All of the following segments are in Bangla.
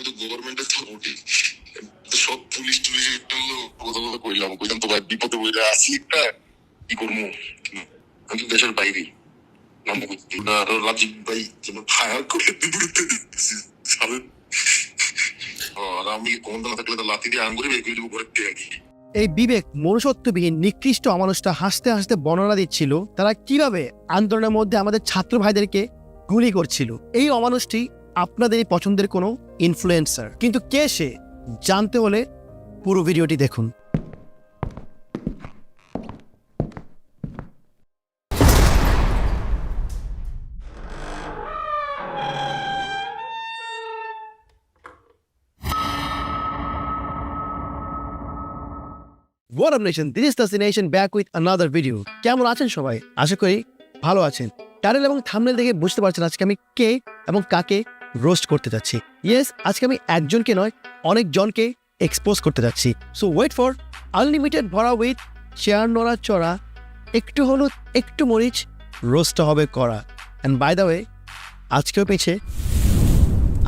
আমি তো গভর্নমেন্টের সাপোর্টই, সব পুলিশ টুলিশ কথা কথা কইলাম তো ভাই বিপদে বইরা আসি একটা কি করবো, আমি তো দেশের বাইরে নামবো না, রাজীব ভাই যেন ফায়ার করে বিপরীতে দিচ্ছি আর আমি ক্ষমতা না থাকলে তো লাথি দিয়ে আঙ্গুরে বের করে দেবো ঘরের থেকে। এই বিবেক মনুষ্যত্ববিহীন নিকৃষ্ট অমানুষটা হাসতে হাসতে বর্ণনা দিচ্ছিল তারা কিভাবে আন্দোলনের মধ্যে আমাদের ছাত্র ভাইদেরকে গুলি করছিল। এই অমানুষটি আপনাদের পছন্দের কোনো ইনফ্লুয়েন্সার, কিন্তু কে সে জানতে হলে পুরো ভিডিওটি দেখুন। What up nation, this is Destination back with another video. কেমন আছেন সবাই? আশা করি ভালো আছেন। টাইটেল এবং থাম্বনেল দেখে বুঝতে পারছেন আজকে আমি কে এবং কাকে রোস্ট করতে যাচ্ছি। ইয়েস, আজকে আমি একজনকে নয় অনেকজনকে এক্সপোজ করতে যাচ্ছি। সো ওয়েট ফর আনলিমিটেড ভরা উইথ চেয়ার নড়া চড়া, একটু হলুদ একটু মরিচ, রোস্ট হবে করা। অ্যান্ড বাই দ্য ওয়ে, আজকেও পেছে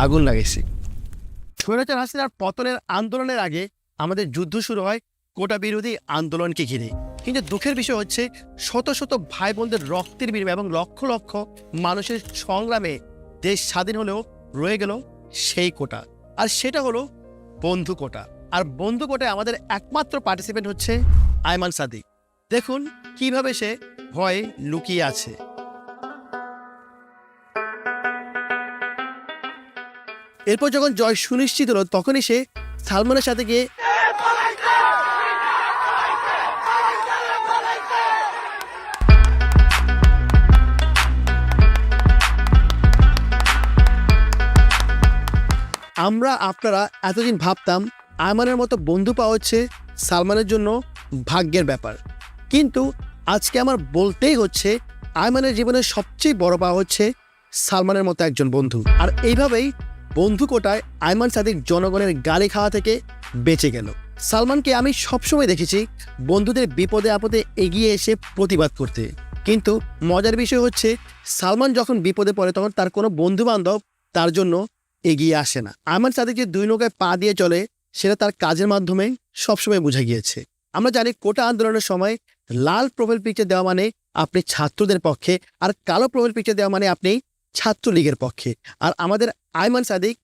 আগুন লাগাইছি। স্বৈরাচার হাসিনার পতনের আন্দোলনের আগে আমাদের যুদ্ধ শুরু হয় কোটা বিরোধী আন্দোলনকে ঘিরে। কিন্তু দুঃখের বিষয় হচ্ছে শত শত ভাই বোনদের রক্তের বিনিময়ে এবং লক্ষ লক্ষ মানুষের সংগ্রামে দেশ স্বাধীন হলেও রয়ে গেল সেই কোটা, আর সেটা হলো বন্ধু কোটা। আর বন্ধু কোটায় আমাদের একমাত্র পার্টিসিপেন্ট হচ্ছে আয়মান সাদিক। দেখুন কিভাবে সে ভয়ে লুকিয়ে আছে। এরপর যখন জয় সুনিশ্চিত হলো তখনই সে সালমানের সাথে গিয়ে আপনারা এতদিন ভাবতাম আয়মানের মতো বন্ধু পাওয়া হচ্ছে সালমানের জন্য ভাগ্যের ব্যাপার, কিন্তু আজকে আমার বলতেই হচ্ছে আয়মানের জীবনের সবচেয়ে বড় পাওয়া হচ্ছে সালমানের মতো একজন বন্ধু। আর এইভাবেই বন্ধু কোটায় আয়মান সাদিক জনগণের গালি খাওয়া থেকে বেঁচে গেল। সালমানকে আমি সবসময় দেখেছি বন্ধুদের বিপদে আপদে এগিয়ে এসে প্রতিবাদ করতে, কিন্তু মজার বিষয় হচ্ছে সালমান যখন বিপদে পড়ে তখন তার কোনো বন্ধু বান্ধব তার জন্য এগিয়ে আসে না। আয়মান সাদিক যে দুই নৌকায় পা দিয়ে চলে সেটা তার কাজের মাধ্যমে সবসময় বোঝা গিয়েছে। আমরা জানি কোটা আন্দোলনের সময় লাল প্রোফাইল পিকচার দেওয়া মানে আপনি ছাত্রদের পক্ষে, আর কালো প্রোফাইল পিকচার দেওয়া মানে আপনি ছাত্রলীগের পক্ষে। আর আমাদের আয়মান সাদিক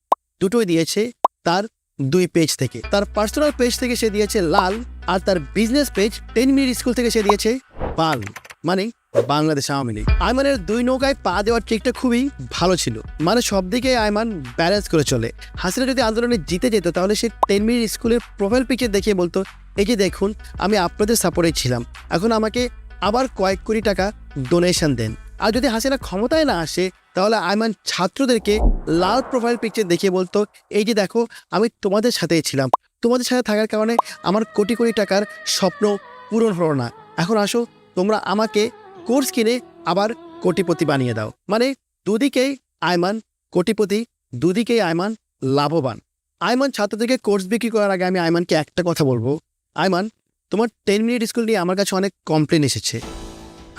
দুটোই দিয়েছে তার দুই পেজ থেকে। তার পার্সোনাল পেজ থেকে সে দিয়েছে লাল, আর তার বিজনেস পেজ 10 মিনিট স্কুল থেকে সে দিয়েছে বাল, মানে বাংলাদেশ আওয়ামী লীগ। আয়মানের দুই নৌকায় পা দেওয়ার ট্রিকটা খুবই ভালো ছিল, মানে সব দিকে আয়মান ব্যালেন্স করে চলে। হাসিনা যদি আন্দোলনে জিতে যেত তাহলে সে 10 মিনিট স্কুলের প্রোফাইল পিকচার দেখিয়ে বলতো, এই যে দেখুন আমি আপনাদের সাপোর্টে ছিলাম, এখন আমাকে আবার কয়েক কোটি টাকা ডোনেশন দেন। আর যদি হাসিনা ক্ষমতায় না আসে তাহলে আয়মান ছাত্রদেরকে লাল প্রোফাইল পিকচার দেখিয়ে বলতো, এই যে দেখো আমি তোমাদের সাথেই ছিলাম, তোমাদের সাথে থাকার কারণে আমার কোটি কোটি টাকার স্বপ্ন পূরণ হলো না, এখন আসো তোমরা আমাকে কোর্স কিনে আবার কোটিপতি বানিয়ে দাও। মানে দুদিকেই আয়মান কোটিপতি, দুদিকেই আয়মান লাভবান। আয়মান ছাত্রদেরকে কোর্স বিক্রি করার আগে আমি আয়মানকে একটা কথা বলবো, আয়মান তোমার 10 মিনিট স্কুল নিয়ে আমার কাছে অনেক কমপ্লেন এসেছে,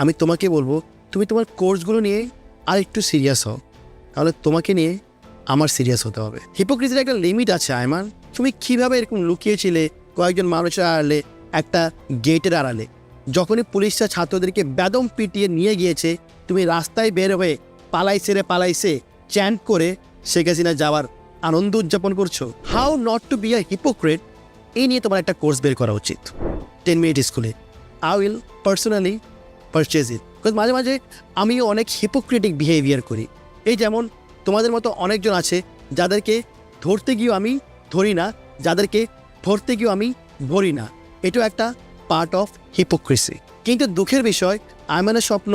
আমি তোমাকে বলবো তুমি তোমার কোর্সগুলো নিয়ে আর একটু সিরিয়াস হও, তাহলে তোমাকে নিয়ে আমার সিরিয়াস হতে হবে। হিপোক্রিসির একটা লিমিট আছে আয়মান। তুমি কিভাবে এরকম লুকিয়েছিলে কয়েকজন মানুষের আড়ালে, একটা গেটের আড়ালে? যখনই পুলিশরা ছাত্রদেরকে বেদম পিটিয়ে নিয়ে গিয়েছে তুমি রাস্তায় বের হয়ে পালাইছে চ্যান্ট করে শেখ হাসিনা যাওয়ার আনন্দ উদযাপন করছো। How not to be a hypocrite, এই নিয়ে তোমার একটা কোর্স বের করা উচিত 10 মিনিট স্কুলে। I will personally purchase it, because মাঝে মাঝে আমিও অনেক হিপোক্রেটিক বিহেভিয়ার করি। এই যেমন তোমাদের মতো অনেকজন আছে যাদেরকে ধরতে গিয়েও আমি ধরি না, যাদেরকে ধরতে গিয়েও আমি ভরি না, এটাও একটা পার্ট অফ হিপোক্রেসি। কিন্তু দুঃখের বিষয় আয়মানের স্বপ্ন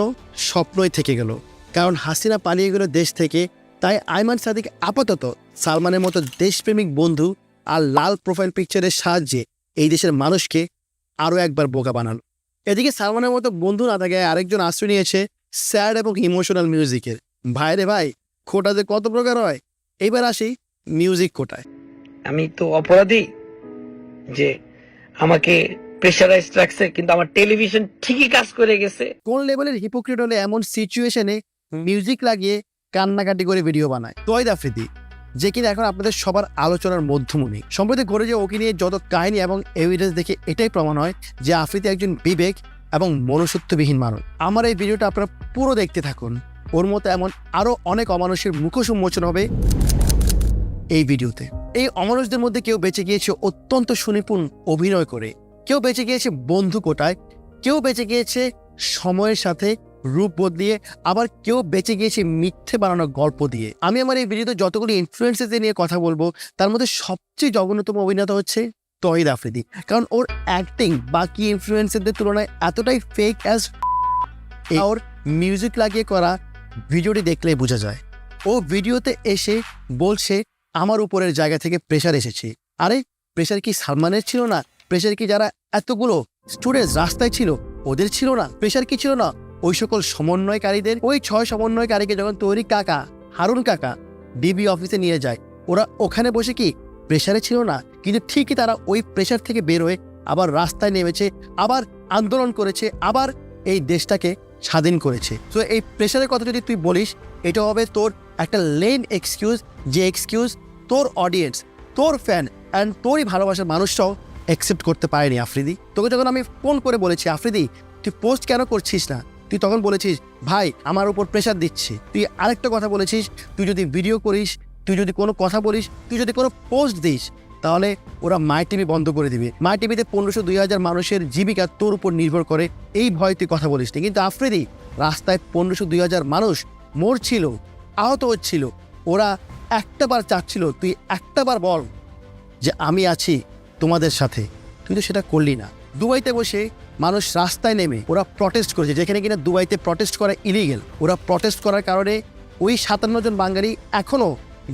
স্বপ্নই থেকে গেল, কারণ হাসিনা পালিয়ে গেল দেশ থেকে। তাই আয়মান সাদিক আপাতত সালমানের মতো দেশপ্রেমিক বন্ধু আর লাল প্রোফাইল পিকচারের সাহায্যে এই দেশের মানুষকে আরও একবার বোকা বানালো। এদিকে সালমানের মতো বন্ধু না থাকে আরেকজন আশ্রয় নিয়েছে স্যাড এবং ইমোশনাল মিউজিকের। ভাইরে ভাই, কোটা যে কত প্রকার হয়। এইবার আসি মিউজিক কোটায়। আমি তো অপরাধী যে আমাকে প্রেশারাইজ রাখছে, কিন্তু আমার টেলিভিশন ঠিকই কাজ করে গেছে। কোন লেভেলের হিপোক্রিট হলে এমন সিচুয়েশনে মিউজিক লাগিয়ে কান্নাকাটি করে ভিডিও বানায়? তহিদ আফ্রিদি, যে কিনা এখন আপনাদের সবার আলোচনার মধ্যমণি। সম্প্রতি ঘটে যে ওকে নিয়ে যত কাহিনী এবং এভিডেন্স দেখে এটাই প্রমাণ হয় যে আফ্রিদি একজন বিবেক এবং মনুষ্যত্ববিহীন মানুষ। আমার এই ভিডিওটা আপনারা পুরো দেখতে থাকুন, ওর মতো এমন আরও অনেক অমানুষের মুখোশ উন্মোচন হবে এই ভিডিওতে। এই অমানুষদের মধ্যে কেউ বেঁচে গিয়েছে অত্যন্ত সুনিপুণ অভিনয় করে, কেউ বেঁচে গিয়েছে বন্ধু কোটায়, কেউ বেঁচে গিয়েছে সময়ের সাথে রূপ বদলিয়ে, আবার কেউ বেঁচে গিয়েছে মিথ্যে বানানো গল্প দিয়ে। আমি আমার এই ভিডিওতে যতগুলি ইনফ্লুয়েন্সারদের নিয়ে কথা বলবো তার মধ্যে সবচেয়ে জঘন্যতম অভিনেতা হচ্ছে তহিদ আফ্রিদি, কারণ ওর অ্যাক্টিং বাকি ইনফ্লুয়েন্সারদের তুলনায় এতটাই ফেক অ্যাজ ওর মিউজিক লাগিয়ে করা ভিডিওটি দেখলেই বোঝা যায়। ও ভিডিওতে এসে বলছে আমার উপরের জায়গা থেকে প্রেশার এসেছে। আরে প্রেশার কি সালমানের ছিল না? প্রেশার কি যারা এতগুলো স্টুডেন্টস রাস্তায় ছিল ওদের ছিল না? প্রেশার কি ছিল না ওই সকল সমন্বয়কারীদের? ওই 6 সমন্বয়কারীকে যখন তৈরি কাকা হারুন কাকা ডিবি অফিসে নিয়ে যায়, ওরা ওখানে বসে কি প্রেশারে ছিল না? কিন্তু ঠিকই তারা ওই প্রেশার থেকে বের হয়ে আবার রাস্তায় নেমেছে, আবার আন্দোলন করেছে, আবার এই দেশটাকে স্বাধীন করেছে। তো এই প্রেশারের কথা যদি তুই বলিস, এটা হবে তোর একটা লেম এক্সকিউজ, যে এক্সকিউজ তোর অডিয়েন্স, তোর ফ্যান অ্যান্ড তোরই ভালোবাসার মানুষটাও অ্যাকসেপ্ট করতে পারেনি। আফ্রিদি, তোকে যখন আমি ফোন করে বলেছি আফ্রিদি তুই পোস্ট কেন করছিস না, তুই তখন বলেছিস ভাই আমার উপর প্রেশার দিচ্ছে। তুই আরেকটা কথা বলেছিস, তুই যদি ভিডিও করিস, তুই যদি কোনো কথা বলিস, তুই যদি কোনো পোস্ট দিস, তাহলে ওরা মাই টিভি বন্ধ করে দিবে। মাই টিভিতে 1500-2000 মানুষের জীবিকা তোর উপর নির্ভর করে, এই ভয় তুই কথা বলিস না। কিন্তু আফ্রিদি, রাস্তায় 1500-2000 মানুষ মরছিল, আহত হচ্ছিল, ওরা একটাবার চাচ্ছিল তুই একটাবার বল যে আমি আছি তোমাদের সাথে, তুই তো সেটা করলি না। দুবাইতে বসে মানুষ রাস্তায় নেমে ওরা প্রটেস্ট করেছে, যেখানে কিনা দুবাইতে প্রটেস্ট করা ইলিগেল। ওরা প্রটেস্ট করার কারণে ওই 57 জন বাঙালি এখনও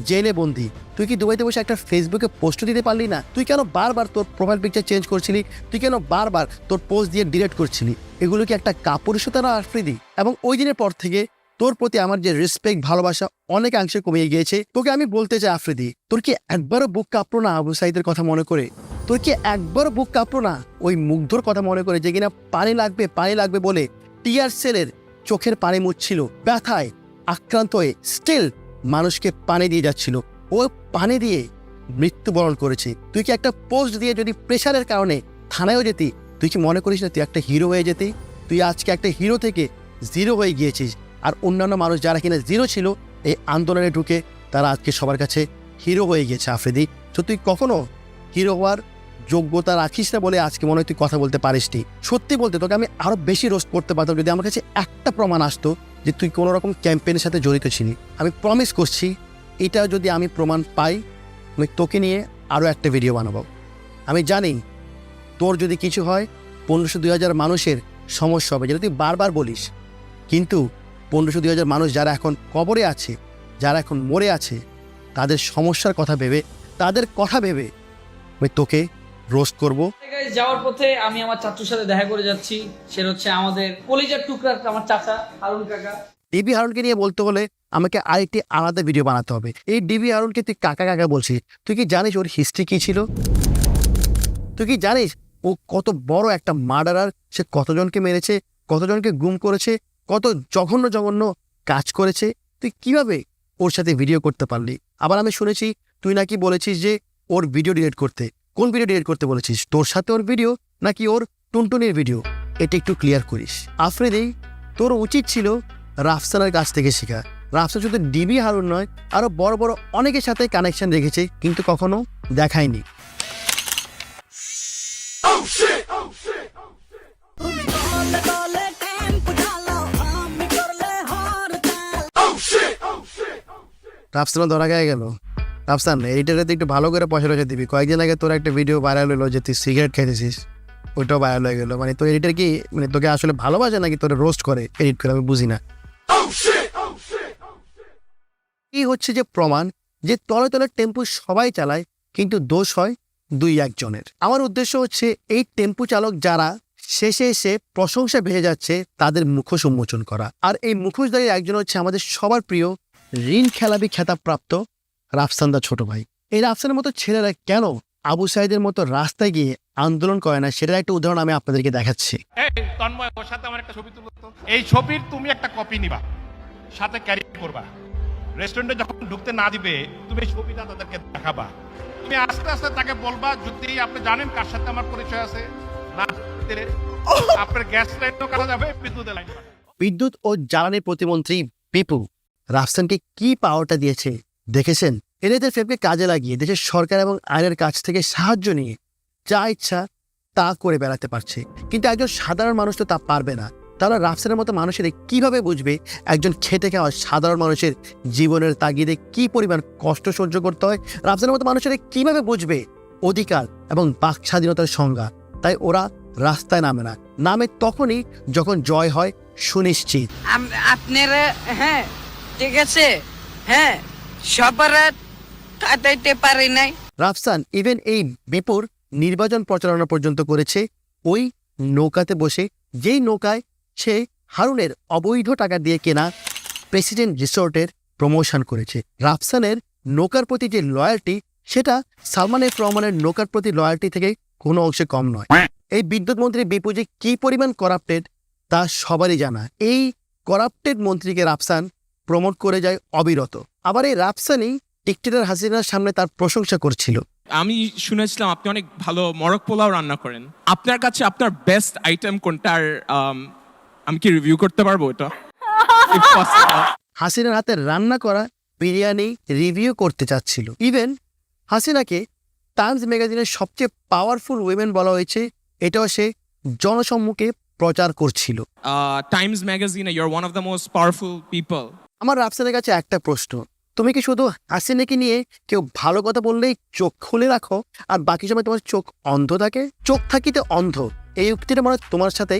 জেলে বন্দি। তুই কি দুবাইতে বসে একটা ফেসবুকে পোস্ট দিতে পারলি না? তুই কেন বারবার তোর প্রোফাইল পিকচার চেঞ্জ করছিলি? তুই কেন বারবার তোর পোস্ট দিয়ে ডিলিট করছিলি? এগুলো কি একটা কাপুরুষতা না আফ্রিদি? এবং ওই দিনের পর থেকে তোর প্রতি আমার যে রেসপেক্ট ভালোবাসা অনেকাংশে কমে গিয়েছে। তোকে আমি বলতে চাই আফ্রিদি, তোর কি একবারও বুক কাঁপলো না আবু সাইদের কথা মনে করে? তোর কি একবারও বুক কাঁপলো না ওই মুগ্ধর কথা মনে করে, যে কিনা পানি লাগবে বলে টিয়ার সেলের চোখের পানি মুছছিল, ব্যথায় আক্রান্ত হয়ে স্টিল মানুষকে পানি দিয়ে যাচ্ছিল, ও পানি দিয়ে মৃত্যুবরণ করেছে। তুই কি একটা পোস্ট দিয়ে যদি প্রেশারের কারণে থানায়ও যেতি, তুই কি মনে করিস না তুই একটা হিরো হয়ে যেতি? তুই আজকে একটা হিরো থেকে জিরো হয়ে গিয়েছিস, আর অন্যান্য মানুষ যারা কিনা জিরো ছিল এই আন্দোলনে ঢুকে তারা আজকে সবার কাছে হিরো হয়ে গিয়েছে। আফ্রিদি, তো তুই কখনো হিরো হওয়ার যোগ্যতা রাখিস না বলে আজকে মনে হয় তুই কথা বলতে পারিসনি। সত্যি বলতে তোকে আমি আরও বেশি রোস্ট করতে পারতাম যদি আমার কাছে একটা প্রমাণ আসতো যে তুই কোনো রকম ক্যাম্পেইনের সাথে জড়িত ছিলি। আমি প্রমিস করছি, এটা যদি আমি প্রমাণ পাই, আমি তোকে নিয়ে আরও একটা ভিডিও বানাবো। আমি জানি তোর যদি কিছু হয় 1500-2000 মানুষের সমস্যা হবে, যেটা তুই বারবার বলিস। কিন্তু 1500-2000 মানুষ যারা এখন কবরে আছে, যারা এখন মরে আছে, তাদের সমস্যার কথা ভেবে, তাদের কথা ভেবে আমি তোকে রোস্ট করবো। যাওয়ার পথে আমি আমার চাচুর সাথে দেখা করে যাচ্ছি। সে হচ্ছে আমাদের কলিজার টুকরা, আমার চাচা হারুন কাকা। ডিবি হারুনকে নিয়ে বলতে হলে আমাকে আরেকটি আলাদা ভিডিও বানাতে হবে। এই ডিবি হারুনকে তুই কাকা কাকা বলছিস, তুই কি জানিস ওর হিস্ট্রি কী ছিল? তুই কি জানিস ও কত বড় একটা মার্ডারার? সে কতজনকে মেরেছে, কতজনকে গুম করেছে, কত জঘন্য জঘন্য কাজ করেছে? তুই কিভাবে ওর সাথে ভিডিও করতে পারলি? আবার আমি শুনেছি তুই নাকি বলেছিস যে ওর ভিডিও ডিলিট করতে। কোন ভিডিও ডিলিট করতে বলেছিস? তোর সাথে ওর ভিডিও নাকি ওর টুনটুনির ভিডিও? এটা একটু ক্লিয়ার করিস। আফ্রিদি, তোর উচিত ছিল রাফসানের কাছ থেকে শেখা। রাফসান শুধু ডিবি হারুন নয়, আরও বড় বড় অনেকের সাথে কানেকশন রেখেছে, কিন্তু কখনো দেখায়নি। রাফসানও ধরা গিয়ে গেল। রাফসান, এডিটারে একটু ভালো করে পয়সা টয়সা দিবি। কয়েকদিন আগে তোর একটা ভিডিও ভাইরাল হলো যে তুই সিগারেট খাইতেছিস, ওইটাও ভাইরাল হয়ে গেলো। মানে তোর এডিটার কি মানে তোকে আসলে ভালোবাসে নাকি তোর রোস্ট করে এডিট করে? আমি বুঝি না। কি হচ্ছে যে প্রমাণ যে তলে তলে টেম্পু সবাই চালায়, কিন্তু দোষ হয় 2-1 জনের। আমার উদ্দেশ্য হচ্ছে এই টেম্পু চালক যারা শেষে এসে প্রশংসা ভেসে যাচ্ছে তাদের মুখোশ উন্মোচন করা। আর এই মুখোশধারী একজন হচ্ছে আমাদের সবার প্রিয় ঋণ খেলাবি খেতাবপ্রাপ্ত রাফসানদা ছোট ভাই। এই রাফসানের মতো ছেলেরা কেন আবু সাইদের মতো রাস্তায় গিয়ে আন্দোলন করে না, সেটার একটা উদাহরণ আমি আপনাদেরকে দেখাচ্ছি। তন্ময়, ওর সাথে আমার একটা ছবি তুলো তো। এই ছবির তুমি একটা কপি নিবা, সাথে ক্যারি করবা, রেস্টুরেন্টে যখন ঢুকতে না দিবে তুমি এই ছবিটা তাদেরকে দেখাবা, তুমি আস্তে আস্তে তাকে বলবা যদি আপনি জানেন কার সাথে আমার পরিচয় আছে, না জানলে আপনার গ্যাস লাইনও কাটা যাবে, বিদ্যুতের লাইন কাটা যাবে। বিদ্যুৎ ও জ্বালানি প্রতিমন্ত্রী বিপু রাফসানকে কি পাওয়ারটা দিয়েছে দেখেছেন? এদের ফেপকে কাজে লাগিয়ে দেশের সরকার এবং আইনের কাছ থেকে সাহায্য নিয়ে যা ইচ্ছা তা করে বেড়াতে পারছে, কিন্তু একজন সাধারণ মানুষ তো তা পারবে না। তারা রাফসানের মতো মানুষের কিভাবে বুঝবে একজন খেটে খাওয়া সাধারণ মানুষের জীবনের তাগিদে কি পরিমাণ কষ্ট সহ্য করতে হয়? রাফসানের মতো মানুষের কিভাবে বুঝবে অধিকার এবং বাক স্বাধীনতার সংজ্ঞা? তাই ওরা রাস্তায় নামে না, নামে তখনই যখন জয় হয় সুনিশ্চিত। আপনারা হ্যাঁ ঠিক আছে, হ্যাঁ সবার কাটাইতে পারি নাই। রাফসান ইভেন এই বিপুর নির্বাচন প্রচারণা পর্যন্ত করেছে ওই নৌকাতে বসে, যেই নৌকায় সে হারুনের অবৈধ টাকা দিয়ে কেনা প্রেসিডেন্ট রিসোর্টের প্রমোশন করেছে। রাফসানের নৌকার প্রতি যে লয়্যালটি, সেটা সালমান এফ রহমানের নৌকার প্রতি লয়্যালটি থেকে কোনো অংশে কম নয়। এই বিদ্যুৎ মন্ত্রী বিপু যে কি পরিমাণ করাপ্টেড তা সবারই জানা। এই করাপ্টেড মন্ত্রীকে রাফসান প্রমোট করে যায় অবিরত। আবার এই রাফসানই ডিক্টেটর হাসিনার সামনে তার প্রশংসা করছিল। আমি শুনেছিলাম আপনি অনেক ভালো মরক পোলাও রান্না করেন। আপনার কাছে আপনার বেস্ট আইটেম কোনটা? আর আমি কি রিভিউ করতে পারবো এটা? If possible? হাসিনার হাতে রান্না করা বিরিয়ানি রিভিউ করতে চাচ্ছিল। ইভেন হাসিনাকে টাইমস ম্যাগাজিনের সবচেয়ে পাওয়ারফুল উইমেন বলা হয়েছে, এটাও সে জনসম্মুখে প্রচার করছিল। Times Magazine, you're one of the most powerful people. আমার রাফসানের কাছে একটা প্রশ্ন, তুমি কি শুধু হাসিনাকে নিয়ে কেউ ভালো কথা বললেই চোখ খুলে রাখো আর বাকি সময় তোমার চোখ অন্ধ থাকে? চোখ থাকিতে অন্ধ, এই উক্তিটা মনে হয় তোমার সাথে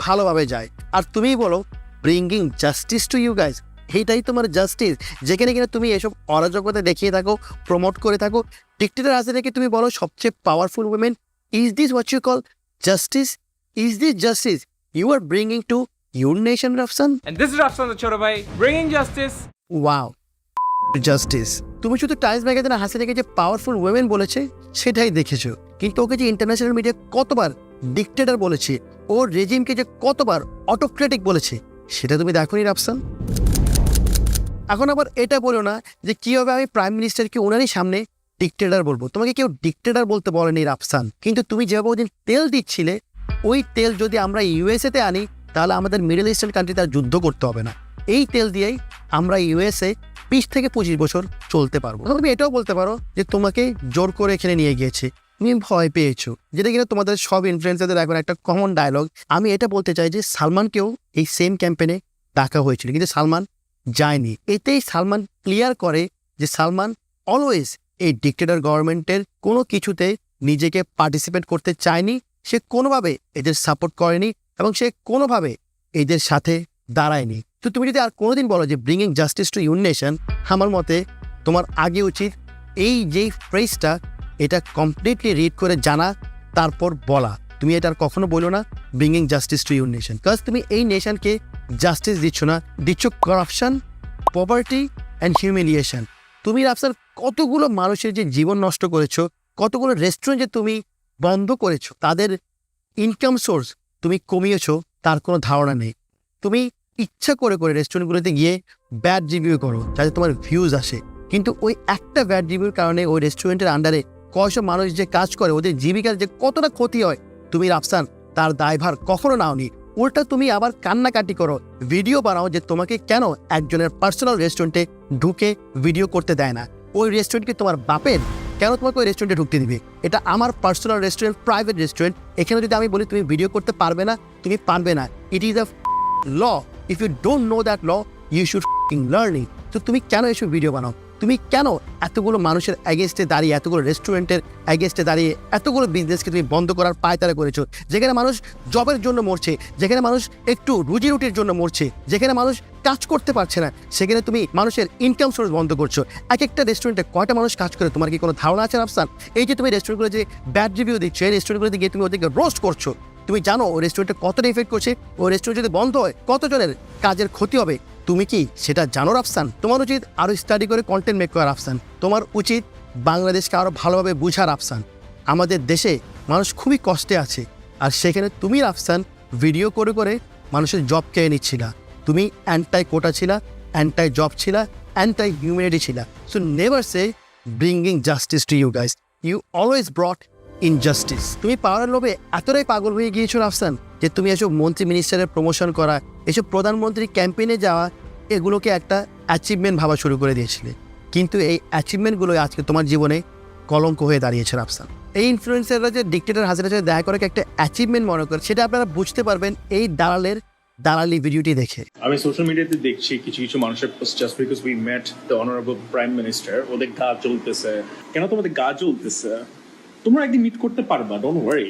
ভালোভাবে যায়। আর তুমিই বলো bringing justice to you guys, এইটাই তোমার জাস্টিস, যেখানে কিনা তুমি এসব অরাজকতা দেখিয়ে থাকো, প্রমোট করে থাকো। ডিক্টেটর হাসিনাকে তুমি বলো সবচেয়ে powerful women. Is this what you call justice? Is this justice you are bringing to your nation, Rafsan? And this is Rafsan the Chota Bhai, bringing justice. Wow, justice. তুমি শুধু টাইমস ম্যাগাজিনে হাসিনাকে যে পাওয়ারফুল উইমেন বলেছে সেটাই দেখেছো, কিন্তু ওকে যে ইন্টারন্যাশনাল মিডিয়া কতবার ডিক্টেটর বলেছে, ওর রেজিমকে যে কতবার অটোক্রেটিক বলেছে সেটা তুমি দেখোনি রাফসান। এখন আবার এটা বলো না যে কীভাবে আমি প্রাইম মিনিস্টারকে ওনারই সামনে ডিক্টেটর বলবো। তোমাকে কেউ ডিক্টেটর বলতে বলেনি রাফসান, কিন্তু তুমি যেভাবে ওদিন তেল দিচ্ছিলে, ওই তেল যদি আমরা ইউএসএতে আনি তাহলে আমাদের মিডল ইস্টার্ন কান্ট্রিতে আর যুদ্ধ করতে হবে না। এই তেল দিয়েই আমরা ইউএসএ 20 থেকে 25 বছর চলতে পারবো। তুমি এটাও বলতে পারো যে তোমাকে জোর করে এখানে নিয়ে গিয়েছে, তুমি ভয় পেয়েছো, যেটা কিনা তোমাদের সব ইনফ্লুয়েন্সারদের এখন একটা কমন ডায়লগ। আমি এটা বলতে চাই যে সালমানকেও এই সেম ক্যাম্পেনে ডাকা হয়েছিল, কিন্তু সালমান যায়নি। এতেই সালমান ক্লিয়ার করে যে সালমান অলওয়েজ এই ডিক্টেটর গভর্নমেন্টের কোনো কিছুতে নিজেকে পার্টিসিপেট করতে চায়নি। সে কোনোভাবে এদের সাপোর্ট করেনি এবং সে কোনোভাবে এদের সাথে দাঁড়ায়নি। তো তুমি যদি আর কোনোদিন বলো যে bringing justice two your nation, আমার মতে তোমার আগে উচিত এই যেই ফ্রেজটা এটা কমপ্লিটলি রিড করে জানা, তারপর বলা। তুমি এটা আর কখনো বলো না bringing justice two your nation, কারণ তুমি এই নেশনকে জাস্টিস দিচ্ছ না, দিচ্ছ করাপশন, পভার্টি অ্যান্ড হিউমিলিয়েশন। তুমি রাফসান কতগুলো মানুষের যে জীবন নষ্ট করেছো, কতগুলো রেস্টুরেন্ট যে তুমি বন্ধ করেছো, তাদের ইনকাম সোর্স তুমি কমিয়েছো, তার কোনো ধারণা নেই। তুমি ইচ্ছা করে করে রেস্টুরেন্টগুলোতে গিয়ে ব্যাড রিভিউ করো যাতে তোমার ভিউজ আসে, কিন্তু ওই একটা ব্যাড রিভিউর কারণে ওই রেস্টুরেন্টের আন্ডারে কয়শো মানুষ যে কাজ করে, ওদের জীবিকার যে কতটা ক্ষতি হয়, তুমি রাফসান তার দায়ভার কখনো নাওনি। উল্টা তুমি আবার কান্নাকাটি করো, ভিডিও বানাও যে তোমাকে কেন একজনের পার্সোনাল রেস্টুরেন্টে ঢুকে ভিডিও করতে দেয় না। ওই রেস্টুরেন্টকে তোমার বাপের, কেন তোমাকে ওই রেস্টুরেন্টে ঢুকতে দিবে? এটা আমার পার্সোনাল রেস্টুরেন্ট, প্রাইভেট রেস্টুরেন্ট। এখানে যদি আমি বলি তুমি ভিডিও করতে পারবে না, তুমি পারবে না। It is a law. If you don't know that law, you should learn it. তো তুমি কেন এসব ভিডিও বানাও? তুমি কেন এতগুলো মানুষের অ্যাগেনস্টে দাঁড়িয়ে, এতগুলো রেস্টুরেন্টের অ্যাগেনস্টে দাঁড়িয়ে এতগুলো বিজনেসকে তুমি বন্ধ করার পায়তারা করেছো? যেখানে মানুষ জবের জন্য মরছে, যেখানে মানুষ একটু রুজি রুটির জন্য মরছে, যেখানে মানুষ কাজ করতে পারছে না, সেখানে তুমি মানুষের ইনকাম সোর্স বন্ধ করছো। এক একটা রেস্টুরেন্টে কয়টা মানুষ কাজ করে তোমার কি কোনো ধারণা আছে রাফসান? এই যে তুমি রেস্টুরেন্টগুলো যে ব্যাড রিভিউ দিচ্ছ, এই রেস্টুরেন্টগুলোতে গিয়ে তুমি ওদেরকে রোস্ট করছো, তুমি জানো ওই রেস্টুরেন্টে কতটা ইফেক্ট করছে? ওই রেস্টুরেন্ট যদি বন্ধ হয় কতজনের কাজের ক্ষতি হবে, তুমি কি সেটা জানো রাফসান? তোমার উচিত আরও স্টাডি করে কন্টেন্ট মেক করা রাফসান। তোমার উচিত বাংলাদেশকে আরও ভালোভাবে বুঝা রাফসান। আমাদের দেশে মানুষ খুবই কষ্টে আছে, আর সেখানে তুমি রাফসান ভিডিও করে করে মানুষের জব কেড়ে নিচ্ছিলা। তুমি অ্যান্টাই কোটা ছিলা, অ্যান্টাই জব ছিলা, anti-humanity ছিলা। So never say bringing justice to you guys. You always brought injustice. তুমি পাওয়ার লোভে এতটাই পাগল হয়ে গিয়েছো রাফসান যে তুমি এসব মন্ত্রী মিনিস্টারের প্রমোশন করা, এসব প্রধানমন্ত্রী ক্যাম্পেইনে যাওয়া, এগুলোকে একটা অ্যাচিভমেন্ট ভাবা শুরু করে দিয়েছিলে। কিন্তু এই অ্যাচিভমেন্টগুলো আজকে তোমার জীবনে কলঙ্ক হয়ে দাঁড়িয়েছে রাফসান। এই ইনফ্লুয়েন্সাররা যে ডিক্টেটর হাসিনার সাথে দেখা করে একটা অ্যাচিভমেন্ট মনে করে, সেটা আপনারা বুঝতে পারবেন এই দালালি ভিডিওটি দেখে। আমি সোশ্যাল মিডিয়াতে দেখছি কিছু কিছু মানুষের post, just because we mate the honourable prime minister, ওদের গা জ্বলতেছে। কেন তোমাদের গা জ্বলতেছে? তোমরা একদিন মিট করতে পারবা, don't worry,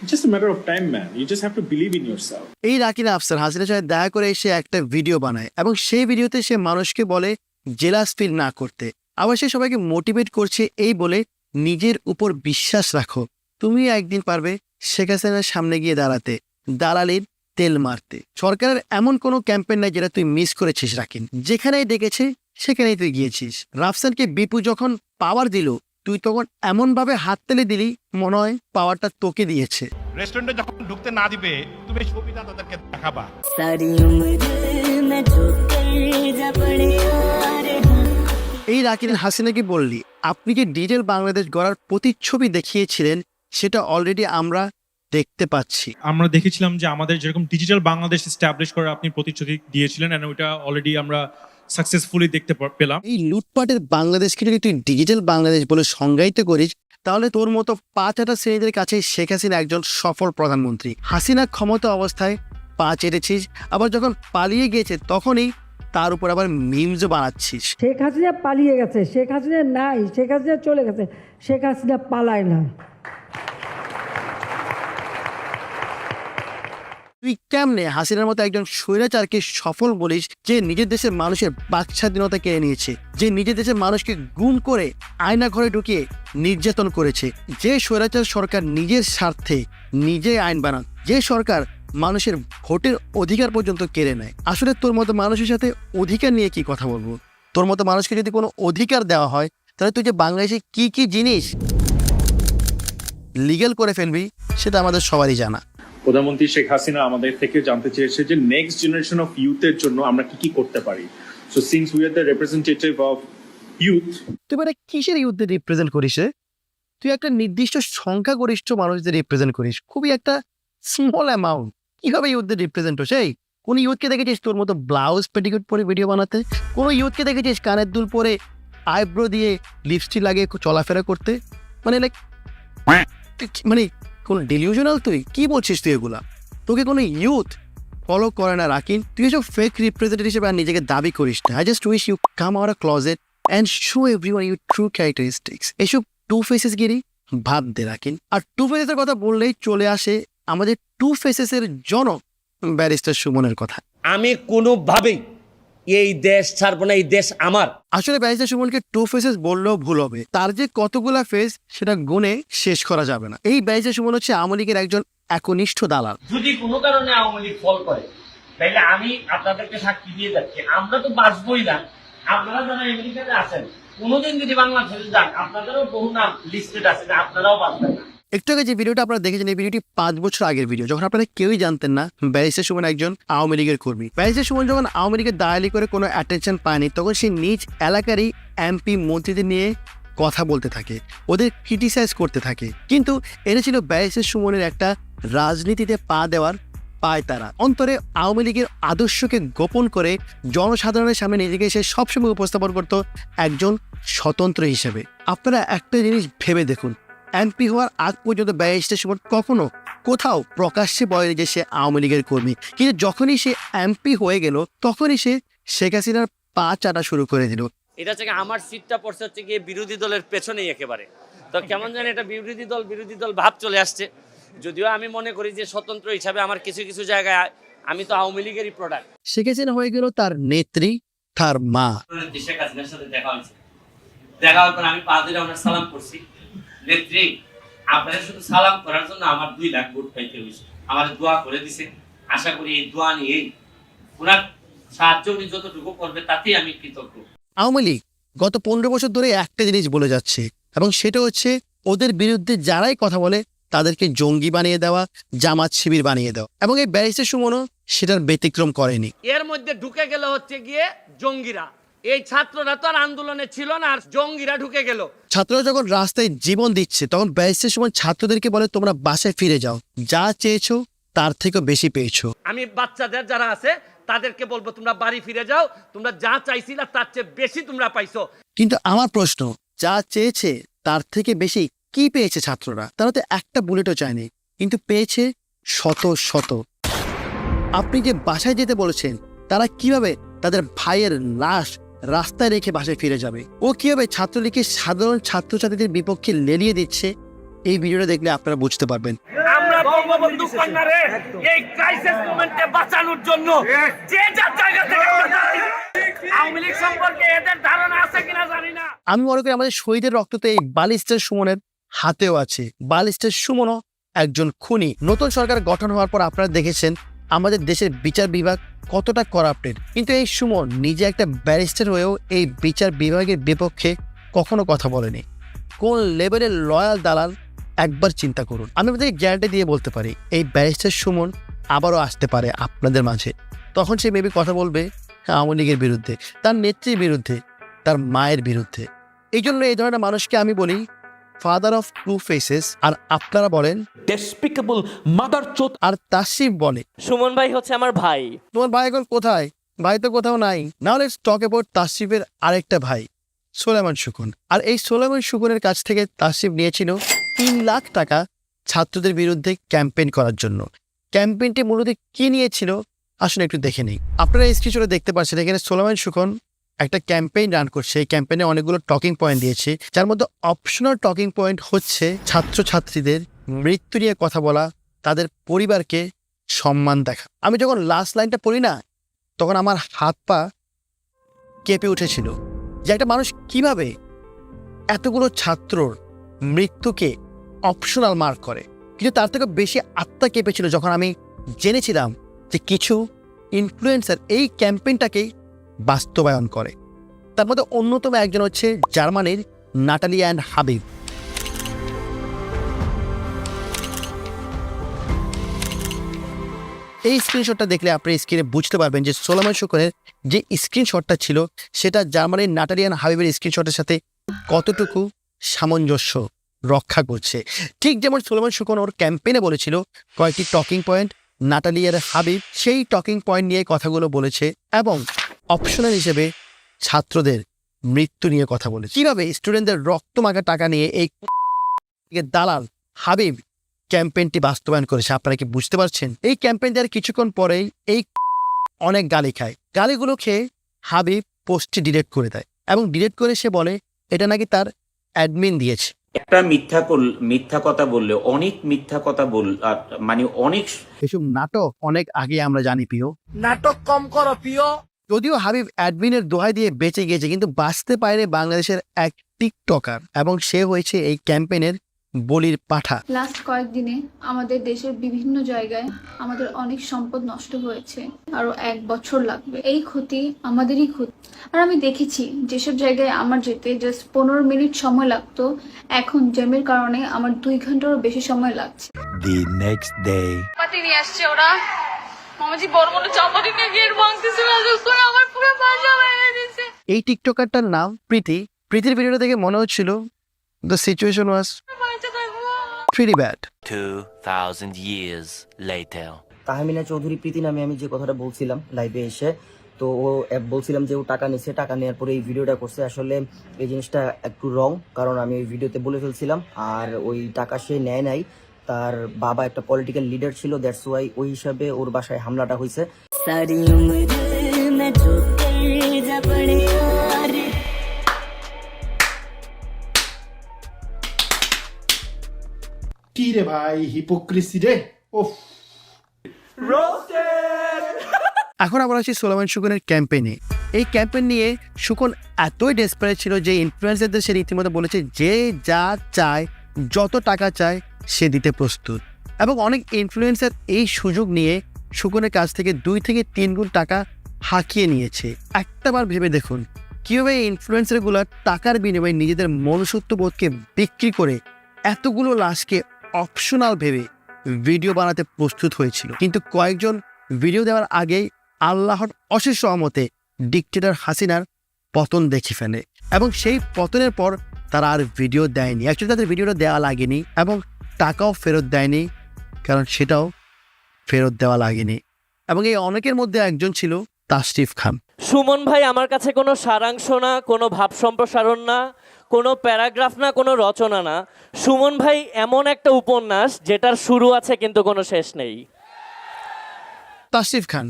just a matter of time man, you just have to believe in yourself. এই রাকিনা আফসার হাসিনার সাথে দেখা করে সে একটা ভিডিও বানায় এবং সেই ভিডিওতে সে মানুষকে বলে জেলাস ফিল না করতে। আবার সে সবাইকে মোটিভেট করছে এই বলে নিজের উপর বিশ্বাস রাখো, তুমি একদিন পারবে শেখ হাসিনার সামনে গিয়ে দাঁড়াতে, দালালির তেল মারতে। সরকারের এমন কোনো ক্যাম্পেইন নাই যেটা তুই মিস করেছিস রাকিন, যেখানেই ডেকেছে সেখানেই তুই গিয়েছিস। রাফসানকে বিপু যখন পাওয়ার দিল, তুই তখন এমনভাবে হাত তেলে দিলি মনে হয় পাওয়ারটা তোকে দিয়েছে। রেস্টুরেন্টে যখন ঢুকতে না দিবে তুমি ছবিটা তাদেরকে দেখাবা। এই রাকিন হাসিনাকে বললি আপনি যে ডিজিটাল বাংলাদেশ গড়ার প্রতিচ্ছবি দেখিয়েছিলেন সেটা অলরেডি আমরা দেখতে পাচ্ছি। আমরা দেখেছিলাম যে আমাদের যেরকম ডিজিটাল বাংলাদেশ এস্টাবলিশ করে আপনি প্রতিশ্রুতি দিয়েছিলেন, এন্ড ওইটা অলরেডি আমরা সাকসেসফুলি দেখতে পেলাম। এই লুটপাটের বাংলাদেশকে যদি তুই ডিজিটাল বাংলাদেশ বলে সংজ্ঞায়িত করিস, তাহলে তোর মতো পা চাটা শ্রেণীদের কাছে শেখ হাসিনা একজন সফল প্রধানমন্ত্রী। হাসিনা ক্ষমতা অবস্থায় পা চেটেছিস, আবার যখন পালিয়ে গিয়েছে তখনই তার উপর আবার মিমসও বানাচ্ছিস। শেখ হাসিনা পালিয়ে গেছে, শেখ হাসিনা নাই, শেখ হাসিনা চলে গেছে, শেখ হাসিনা পালায় না। তুই কেমনে হাসিনার মতো একজন স্বৈরাচারকে সফল বলিস, যে নিজের দেশের মানুষের বাক স্বাধীনতা কেড়ে নিয়েছে, যে নিজের দেশের মানুষকে গুম করে আয়না ঘরে ঢুকিয়ে নির্যাতন করেছে, যে স্বৈরাচার সরকার নিজের স্বার্থে নিজে আইন বানান, যে সরকার মানুষের ভোটের অধিকার পর্যন্ত কেড়ে নেয়। আসলে তোর মতো মানুষের সাথে অধিকার নিয়ে কি কথা বলবো? তোর মতো মানুষকে যদি কোনো অধিকার দেওয়া হয়, তাহলে তুই যে বাংলাদেশে কি কি জিনিস লিগ্যাল করে ফেলবি সেটা আমাদের সবারই জানা। প্রধানমন্ত্রী শেখ হাসিনা আমাদের থেকে জানতে চেয়েছে যে নেক্সট জেনারেশন অফ ইউথের জন্য আমরা কি কি করতে পারি। So since we are the representative of youth, তুই মানে কিসের ইউথদের রিপ্রেজেন্ট করিস রে? তুই একটা নির্দিষ্ট সংখ্যাগরিষ্ঠ মানুষদের রিপ্রেজেন্ট করিস, খুবই একটা স্মল অ্যামাউন্ট। কিভাবে ইউথদের রিপ্রেজেন্ট হচ্ছে? এই কোন ইউথকে দেখেছিস তোর মতো ব্লাউজ পেটিকোট পরে ভিডিও বানাতে? কোন ইউথকে দেখেছিস কানের দুল পরে আইব্রো দিয়ে লিপস্টিক লাগিয়ে চলাফেরা করতে? মানে লাইক মানে কোন ডিলিউশনাল? তুই কি বলছিস তুই এগুলা? তোকে কোনো ইউথ ফলো করে না রাকিন। তুই এসব ফেক রিপ্রেজেন্টেটিভ হিসেবে আর নিজেকে দাবি করিস না। I just wish you come out a closet and show everyone your true characteristics. এসব টু ফেসেস গিরি ভাব দে রাকিন। আর টু ফেসেসের কথা বললেই চলে আসে আমাদের টু ফেসেসের জনক ব্যারিস্টার সুমনের কথা। আমি কোনোভাবেই এই দেশ ছাড়বো না, এই দেশ আমার। আসলে ব্যারিস্টার সুমনকে টু ফেসেস বললেও ভুল হবে, তার যে কতগুলা ফেস সেটা গুণে শেষ করা যাবে না। এই ব্যারিস্টার সুমন হচ্ছে আওয়ামী লীগের একজন একনিষ্ঠ দালাল। যদি কোনো কারণে আওয়ামী লীগ ফল করে, তাহলে আমি আপনাদেরকে সাক্ষী দিয়ে যাচ্ছি, আমরা তো বাঁচবই না। আপনারা যারা আমেরিকাতে আছেন, কোনোদিন যদি বাংলাদেশে যান, আপনাদেরও বহু নাম লিস্টেড আছে, আপনারাও বাঁচবেন না। একটু আগে যে ভিডিওটা আপনারা দেখেছেন, এই ভিডিওটি 5 বছর আগের ভিডিও, যখন আপনারা কেউই জানতেন না ব্যারিস্টার সুমন একজন আওয়ামী লীগের কর্মী। ব্যারিস্টার সুমন যখন আওয়ামী লীগের দালালি করে কোনো অ্যাটেনশন পায়নি, তখন সে নিজ এলাকারই এমপি মন্ত্রীদের নিয়ে কথা বলতে থাকে, ওদের ক্রিটিসাইজ করতে থাকে। কিন্তু এটা ছিল ব্যারিস্টার সুমনের একটা রাজনীতিতে পা দেওয়ার পায়তারা। অন্তরে আওয়ামী লীগের আদর্শকে গোপন করে জনসাধারণের সামনে নিজেকে সে সবসময় উপস্থাপন করত একজন স্বতন্ত্র হিসেবে। আপনারা একটা জিনিস ভেবে দেখুন, এমপি হওয়ার আগ পর্যন্ত ব্যারিস্টার সুমন কখনো কোথাও প্রকাশ্যে বলে যে সে আওয়ামী লীগের কর্মী, কিন্তু যখনই সে এমপি হয়ে গেল তখনই সে শেখ হাসিনার পা চাটা শুরু করে দিল। এটা হচ্ছে আমার সিটটা পড়ছে হচ্ছে গিয়ে বিরোধী দলের পেছনেই একেবারে। তো কেমন জানি এটা বিরোধী দল ভাব চলে আসছে। যদিও আমি মনে করি যে স্বতন্ত্র হিসাবে আমার কিছু কিছু জায়গায় আমি তো আওয়ামী লীগেরই প্রোডাক্ট। শেখ হাসিনা হয়ে গেল তার নেত্রী, তার মা। শেখ হাসিনার সাথে দেখা হয়েছে, দেখা হওয়ার পর আমি পা দিলে ওনার সালাম করছি, নেত্রী আপনারা শুধু সালাম করার জন্য আমার 2 লাখ ভোট পাইতে হয়েছে, আমার দোয়া করে দিছে। আশা করি এই দোয়া নিয়ে ওনার সাহায্য উনি যতটুকু করবে তাতেই আমি কৃতজ্ঞ। আওয়ামী লীগ গত 15 বছর ধরে একটা জিনিস বলে যাচ্ছে, এবং সেটা হচ্ছে ওদের বিরুদ্ধে যারাই কথা বলে তাদেরকে জঙ্গি বানিয়ে দেওয়া, জামাত শিবির বানিয়ে দেওয়া। এবং এই ব্যারিস্টার সুমনও সেটার ব্যতিক্রম করেনি। এর মধ্যে ঢুকে গেল হচ্ছে গিয়ে জঙ্গিরা। এই ছাত্ররা তো আর আন্দোলনে ছিল না, আর জঙ্গিরা ঢুকে গেল। ছাত্ররা যখন রাস্তায় জীবন দিচ্ছে তখন ব্যারিস্টার সুমন ছাত্রদেরকে বলে তোমরা বাসায় ফিরে যাও, যা চেয়েছো তার থেকেও বেশি পেয়েছো। আমি বাচ্চাদের যারা আছে তাদেরকে বলবো তোমরা বাড়ি ফিরে যাও, তোমরা যা চাইছিলা তার চেয়ে বেশি তোমরা পাইছো। কিন্তু আমার প্রশ্ন, যা চেয়েছে তার থেকে বেশি কি পেয়েছে ছাত্ররা? তারা তো একটা বুলেটও চায়নি, কিন্তু পেয়েছে শত শত। আপনি যে বাসায় যেতে বলেছেন, তারা কিভাবে তাদের ভাইয়ের লাশ রাস্তায় রেখে বাসায় ফিরে যাবে? ও কিভাবে ছাত্রলীগকে সাধারণ ছাত্রছাত্রীদের বিপক্ষে লেলিয়ে দিচ্ছে? এই ভিডিওটা দেখলে আপনারা বুঝতে পারবেন। আমরা বঙ্গবন্ধু কন্যারে এই ক্রাইসিস মোমেন্টে বাঁচানোর জন্য যে যার জায়গা থেকে আওয়ামী লীগ সম্পর্কে এদের ধারণা আছে কিনা জানি না। আমি মনে করি আমাদের শহীদের রক্ত তো এই ব্যারিস্টার সুমনের হাতেও আছে। ব্যারিস্টার সুমনও একজন খুনি। নতুন সরকার গঠন হওয়ার পর আপনারা দেখেছেন আমাদের দেশের বিচার বিভাগ কতটা করাপ্টেড, কিন্তু এই সুমন নিজে একটা ব্যারিস্টার হয়েও এই বিচার বিভাগের বিপক্ষে কখনো কথা বলেনি। কোন লেভেলের লয়াল দালাল একবার চিন্তা করুন। আমি আপনাদেরকে গ্যারান্টি দিয়ে বলতে পারি এই ব্যারিস্টার সুমন আবারও আসতে পারে আপনাদের মাঝে। তখন সে মেবি কথা বলবে আওয়ামী লীগের বিরুদ্ধে, তার নেত্রীর বিরুদ্ধে, তার মায়ের বিরুদ্ধে। এই জন্য এই ধরনের মানুষকে আমি বলি ফাদার অফ টু ফেসেস, আর আপনারা বলেন ডেসপিকেবল মাদারচোদ। আর তাসিফ বলে সুমন ভাই হচ্ছে আমার ভাই। তোমার ভাই এখন কোথায়? ভাই তো কোথাও নাই। নাও লেটস টক অ্যাবাউট তাসিফের আরেকটা ভাই সোলাইমান সুকুন। আর এই সোলাইমান সুকুনের কাছ থেকে তাসিফ নিয়েছিল 3 লাখ টাকা ছাত্রদের বিরুদ্ধে ক্যাম্পেইন করার জন্য। ক্যাম্পেইনটি মূলত কি নিয়েছিল আসলে একটু দেখে নেই। আপনারা এই স্ক্রিনশটে দেখতে পাচ্ছেন এখানে সোলাইমান সুকুন একটা ক্যাম্পেইন রান করছে। এই ক্যাম্পেইনে অনেকগুলো টকিং পয়েন্ট দিয়েছে, যার মধ্যে অপশনাল টকিং পয়েন্ট হচ্ছে ছাত্রছাত্রীদের মৃত্যু নিয়ে কথা বলা, তাদের পরিবারকে সম্মান দেখা। আমি যখন লাস্ট লাইনটা পড়ি না, তখন আমার হাত পা কেঁপে উঠেছিল যে একটা মানুষ কিভাবে এতগুলো ছাত্রর মৃত্যুকে অপশনাল মার্ক করে। কিন্তু তার থেকে বেশি আত্মা কেঁপেছিল যখন আমি জেনেছিলাম যে কিছু ইনফ্লুয়েন্সার এই ক্যাম্পেইনটাকে বাস্তবায়ন করে। তার মধ্যে অন্যতম একজন হচ্ছে জার্মানির নাটালি অ্যান্ড হাবিব। এই স্ক্রিনশটটা দেখলে আপনি স্ক্রিনে বুঝতে পারবেন যে সোলাইমান সুকুনের যে স্ক্রিনশটটা ছিল সেটা জার্মানির নাটালি অ্যান্ড হাবিবের স্ক্রিনশটের সাথে কতটুকু সামঞ্জস্য রক্ষা করছে। ঠিক যেমন সোলাইমান সুকুন ওর ক্যাম্পেইনে বলেছিল কয়েকটি টকিং পয়েন্ট, নাটালি আর হাবিব সেই টকিং পয়েন্ট নিয়ে কথাগুলো বলেছে এবং অপশনাল হিসেবে ছাত্রদের মৃত্যু নিয়ে কথা বলেছে। কিভাবে স্টুডেন্টদের রক্ত মাখা টাকা নিয়ে এই দালাল হাবিব ক্যাম্পেইনটি বাস্তবায়ন করেছে আপনারা কি বুঝতে পারছেন? এই ক্যাম্পেইন দেওয়ার কিছুক্ষণ পরেই এই অনেক গালি খায়। গালিগুলো খেয়ে হাবিব পোস্টটি ডিলিট করে দেয় এবং ডিলিট করে সে বলে এটা নাকি তার অ্যাডমিন দিয়েছে। একটা মিথ্যা কথা বললে অনেক মিথ্যা কথা মানে অনেক এসব নাটক অনেক আগে আমরা জানি প্রিয়। নাটক কম করো প্রিয়। যদিও হাবিব অ্যাডমিনের দোহাই দিয়ে বেঁচে গিয়েছে, কিন্তু বাঁচতে পারে বাংলাদেশের এক টিকটকার এবং সে হয়েছে এই ক্যাম্পেইনের বলির পাঠা। লাস্ট কয়েকদিনে আমাদের দেশের বিভিন্ন জায়গায় আমাদের অনেক সম্পদ নষ্ট হয়েছে, আরো 1 বছর লাগবে। এই ক্ষতি আমাদেরই ক্ষতি। আর আমি দেখেছি যেসব জায়গায় আমার যেতে জাস্ট 15 মিনিট সময় লাগতো, এখন জ্যামের কারণে আমার 2 ঘন্টারও বেশি সময় লাগছে। The next day. পাতি নিয়ে আসছে ওরা, মামাজি বড় বড় চাপাতি নিয়ে গিয়ে ভাঙতেছে, আমার পুরো বাসা ভেঙে দিয়েছে। এই টিকটকারটার নাম প্রীতি। প্রীতির ভিডিওটা দেখে মনে হচ্ছিল the situation was pretty bad. 2000 years later. Tahmina Chowdhury প্রীতি নামে আমি যে কথাটা বলছিলাম লাইভে এসে, তো ও বলছিলাম যে ও টাকা নিচ্ছে, টাকা নেওয়ার পরে এই ভিডিওটা করছে। আসলে এই জিনিসটা একটু রং, কারণ আমি ওই ভিডিওতে বলে ফেলছিলাম। আর ওই টাকা সে নেয় নাই, তার বাবা একটা পলিটিক্যাল লিডার ছিল, দ্যাটস ওয়াই ওই হিসাবে ওর বাসায় হামলাটা হয়েছে। কি রে ভাই, হিপোক্রিসি রে। ওফ, এখন আমরা আছি সোলাইমান সুকুনের ক্যাম্পেইনে। এই ক্যাম্পেইন নিয়ে সুকুন এতই ডেসপারেট ছিল যে ইনফ্লুয়েন্সারদের সে রীতিমতো বলেছে যে যা চায়, যত টাকা চায় সে দিতে প্রস্তুত। এবং অনেক ইনফ্লুয়েন্সার এই সুযোগ নিয়ে সুকুনের কাছ থেকে 2 থেকে 3 গুণ টাকা হাঁকিয়ে নিয়েছে। একটাবার ভেবে দেখুন কীভাবে এই ইনফ্লুয়েন্সারগুলো টাকার বিনিময়ে নিজেদের মনুষ্যত্ববোধকে বিক্রি করে এতগুলো লাশকে অপশনাল ভেবে ভিডিও বানাতে প্রস্তুত হয়েছিল। কিন্তু কয়েকজন ভিডিও দেওয়ার আগেই আল্লাহর অশেষ রহমতে ডিক্টেটর হাসিনার পতন দেখে ফেলে এবং সেই পতনের পর তারা আর ভিডিও দেয়নি। অ্যাকচুয়ালি তাদের ভিডিওটা দেওয়া লাগেনি এবং টাকাও ফেরত দেয়নি, কারণ সেটাও ফেরত দেওয়া লাগেনি। এবং এই অনেকের মধ্যে একজন ছিল তাশরিফ খান। সুমন ভাই আমার কাছে কোনো সারাংশ না, কোনো ভাব সম্প্রসারণ না, কোনো প্যারাগ্রাফ না, কোনো রচনা না। সুমন ভাই এমন একটা উপন্যাস যেটার শুরু আছে কিন্তু কোনো শেষ নেই। তাশরিফ খান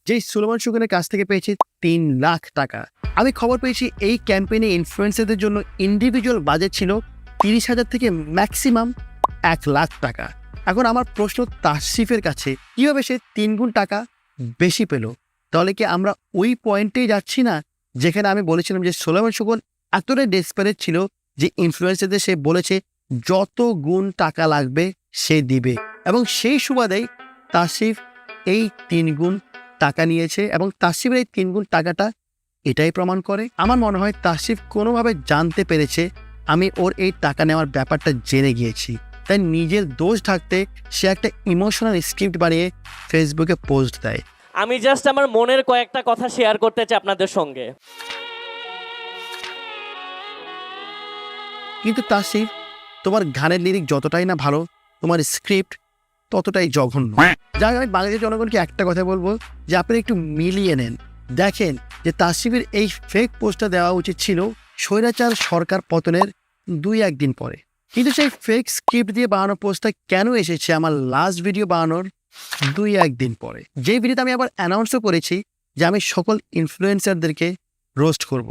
যেই সুলেমান সুগনের কাছ থেকে পেয়েছে 3 লাখ টাকা। আমি খবর পেয়েছি এই ক্যাম্পেইনে ইনফ্লুয়েন্সারদের জন্য ইন্ডিভিজুয়াল বাজেট ছিল 30,000 থেকে ম্যাক্সিমাম 1 লাখ টাকা। এখন আমার প্রশ্ন তাশরিফের কাছে, কীভাবে সে 3 গুণ টাকা বেশি পেল? তাহলে কি আমরা ওই পয়েন্টেই যাচ্ছি না যেখানে আমি বলেছিলাম যে সুলেমান সুগন এতটাই ডেসপারেট ছিল যে ইনফ্লুয়েন্সারদের সে বলেছে যত গুণ টাকা লাগবে সে দিবে, এবং সেই সুবাদেই তাশরিফ এই 3 গুণ টাকা নিয়েছে। এবং তাশরিফের এই 3 গুণ টাকাটা এটাই প্রমাণ করে। আমার মনে হয় তাশরিফ কোনোভাবে জানতে পেরেছে আমি ওর এই টাকা নেওয়ার ব্যাপারটা জেনে গিয়েছি, তাই নিজের দোষ ঢাকতে সে একটা ইমোশনাল স্ক্রিপ্ট বানিয়ে ফেসবুকে পোস্ট দেয়। আমি জাস্ট আমার মনের কয়েকটা কথা শেয়ার করতে চাই আপনাদের সঙ্গে। কিন্তু তাশরিফ, তোমার গানের লিরিক যতটাই না ভালো, তোমার স্ক্রিপ্ট ততটাই জঘন্য। যাক, আমি বাংলাদেশের জনগণকে একটা কথা বলবো যে আপনি একটু মিলিয়ে নেন। দেখেন যে তাশরিফের এই ফেক পোস্টটা দেওয়া উচিত ছিল স্বৈরাচার সরকার পতনের 2-1 দিন পরে, কিন্তু সেই ফেক স্ক্রিপ্ট দিয়ে বানানো পোস্টটা কেন এসেছে আমার লাস্ট ভিডিও বানানোর 2-1 দিন পরে, যে ভিডিওতে আমি আবার অ্যানাউন্সও করেছি যে আমি সকল ইনফ্লুয়েন্সারদেরকে রোস্ট করব।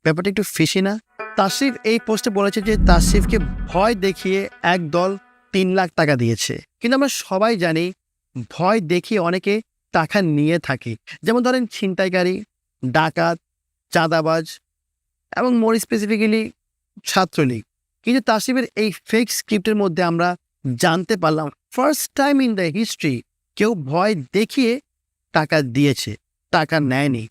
ব্যাপারটা একটু ফিশি না? তাশরিফ এই পোস্টে বলেছে যে তাশরিফকে ভয় দেখিয়ে একদল 3 লাখ টাকা দিয়েছে, কিন্তু আমরা সবাই জানি ভয় দেখিয়ে অনেকে টাকা নিয়ে থাকে। যেমন ধরেন ছিনতাইকারী, ডাকাত, চাঁদাবাজ এবং মোর স্পেসিফিক্যালি ছাত্রলীগ। কিন্তু তাশরিফের এই ফেক স্ক্রিপ্টের মধ্যে আমরা জানতে পারলাম first time in the history কেউ ভয় দেখিয়ে টাকা দিয়েছে, টাকা নেয়নি।